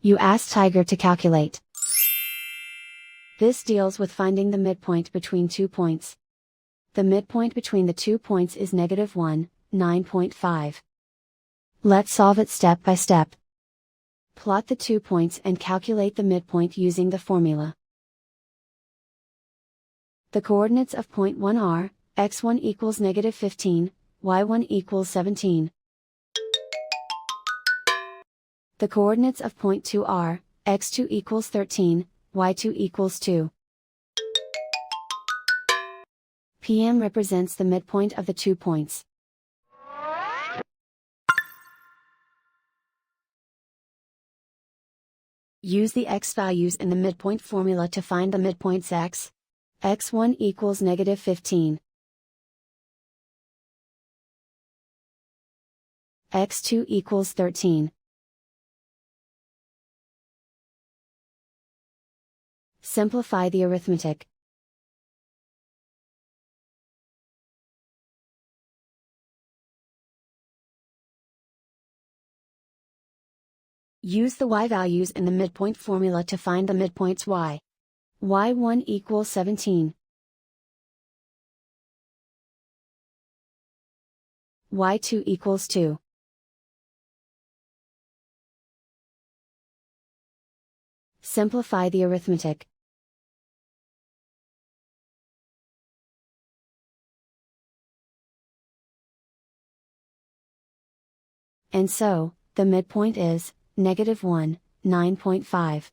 You ask Tiger to calculate. This deals with finding the midpoint between 2 points. The midpoint between the 2 points is -1, 9.5. Let's solve it step by step. Plot the 2 points and calculate the midpoint using the formula. The coordinates of point 1 are, x1 equals -15, y1 equals 17. The coordinates of point 2 are, x2 equals 13, y2 equals 2. PM represents the midpoint of the 2 points. Use the x values in the midpoint formula to find the midpoints x. x1 equals -15. x2 equals 13. Simplify the arithmetic. Use the y values in the midpoint formula to find the midpoints y. y1 equals 17. y2 equals 2. Simplify the arithmetic. And so, the midpoint is -1, 9.5.